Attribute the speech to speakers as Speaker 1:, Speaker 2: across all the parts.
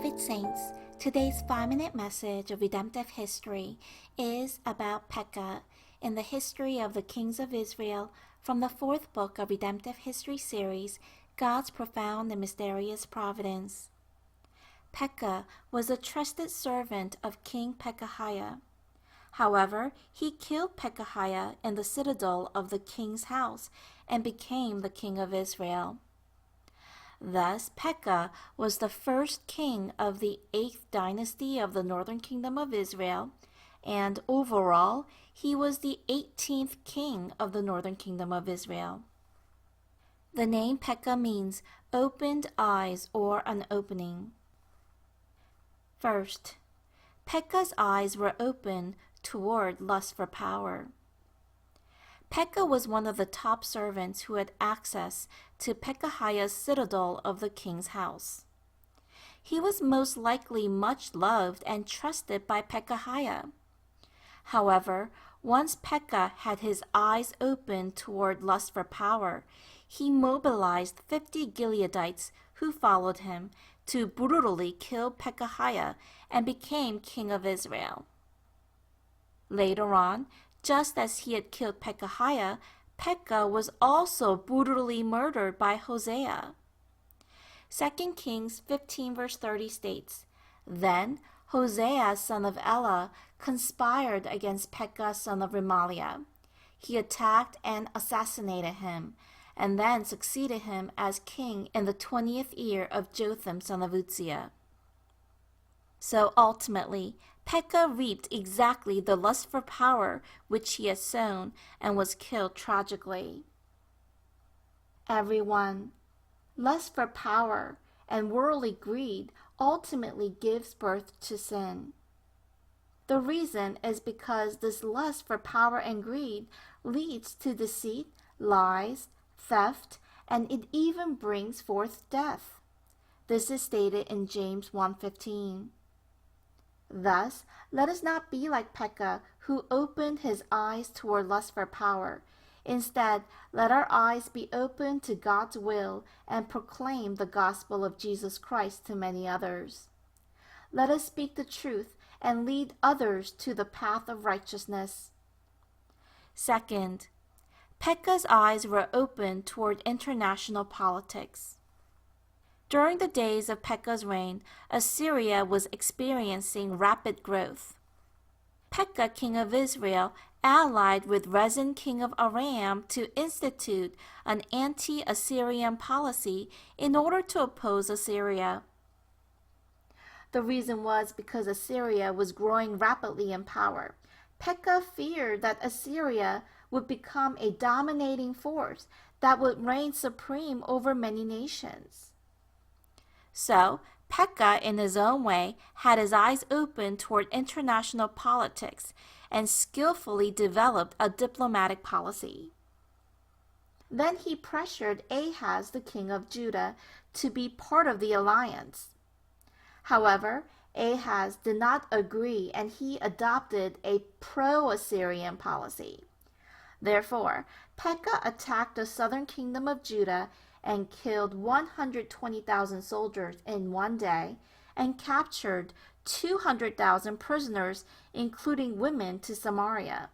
Speaker 1: Beloved Saints, today's 5-minute message of redemptive history is about Pekah in the history of the kings of Israel from the 4th book of Redemptive History series, God's Profound and Mysterious Providence. Pekah was a trusted servant of King Pekahiah. However, he killed Pekahiah in the citadel of the king's house and became the king of Israel. Thus, Pekah was the first king of the 8th dynasty of the northern kingdom of Israel, and overall, he was the 18th king of the northern kingdom of Israel. The name Pekah means opened eyes or an opening. First, Pekah's eyes were open toward lust for power. Pekah was one of the top servants who had access to Pekahiah's citadel of the king's house. He was most likely much loved and trusted by Pekahiah. However, once Pekah had his eyes open toward lust for power, he mobilized 50 Gileadites who followed him to brutally kill Pekahiah and became king of Israel. Later on, just as he had killed Pekahiah, Pekah was also brutally murdered by Hosea. 2 Kings 15 verse 30 states, "Then Hosea son of Elah conspired against Pekah son of Remaliah. He attacked and assassinated him, and then succeeded him as king in the 20th year of Jotham son of Uzziah." So ultimately, Pekah reaped exactly the lust for power which he had sown and was killed tragically. Everyone, lust for power and worldly greed ultimately gives birth to sin. The reason is because this lust for power and greed leads to deceit, lies, theft, and it even brings forth death. This is stated in James 1:15. Thus, let us not be like Pekah, who opened his eyes toward lust for power. Instead, let our eyes be open to God's will and proclaim the gospel of Jesus Christ to many others. Let us speak the truth and lead others to the path of righteousness. Second, Pekah's eyes were open toward international politics. During the days of Pekah's reign, Assyria was experiencing rapid growth. Pekah, king of Israel, allied with Rezin, king of Aram, to institute an anti-Assyrian policy in order to oppose Assyria. The reason was because Assyria was growing rapidly in power. Pekah feared that Assyria would become a dominating force that would reign supreme over many nations. So, Pekah, in his own way, had his eyes open toward international politics and skillfully developed a diplomatic policy. Then he pressured Ahaz, the king of Judah, to be part of the alliance. However, Ahaz did not agree and he adopted a pro-Assyrian policy. Therefore, Pekah attacked the southern kingdom of Judah and killed 120,000 soldiers in one day and captured 200,000 prisoners, including women, to Samaria.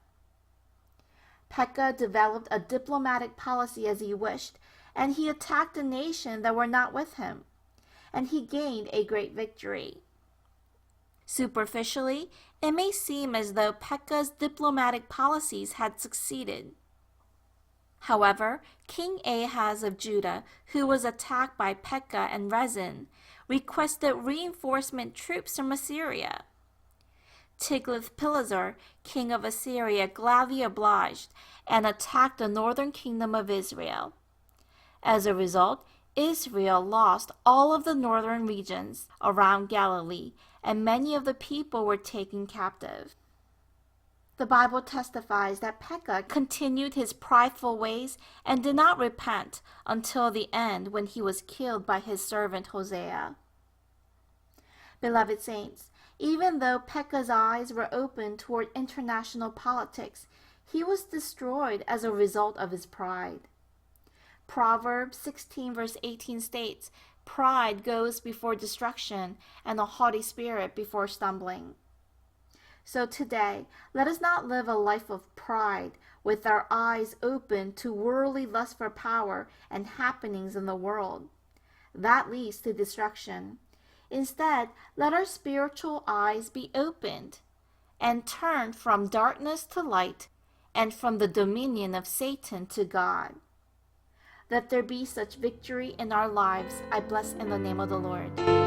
Speaker 1: Pekah developed a diplomatic policy as he wished, and he attacked the nation that were not with him, and he gained a great victory. Superficially, it may seem as though Pekah's diplomatic policies had succeeded. However, King Ahaz of Judah, who was attacked by Pekah and Rezin, requested reinforcement troops from Assyria. Tiglath-Pileser, king of Assyria, gladly obliged and attacked the northern kingdom of Israel. As a result, Israel lost all of the northern regions around Galilee, and many of the people were taken captive. The Bible testifies that Pekah continued his prideful ways and did not repent until the end, when he was killed by his servant Hosea. Beloved saints, even though Pekah's eyes were open toward international politics, he was destroyed as a result of his pride. Proverbs 16 verse 18 states, "Pride goes before destruction, and a haughty spirit before stumbling." So today, let us not live a life of pride with our eyes open to worldly lust for power and happenings in the world. That leads to destruction. Instead, let our spiritual eyes be opened and turned from darkness to light and from the dominion of Satan to God. Let there be such victory in our lives, I bless in the name of the Lord.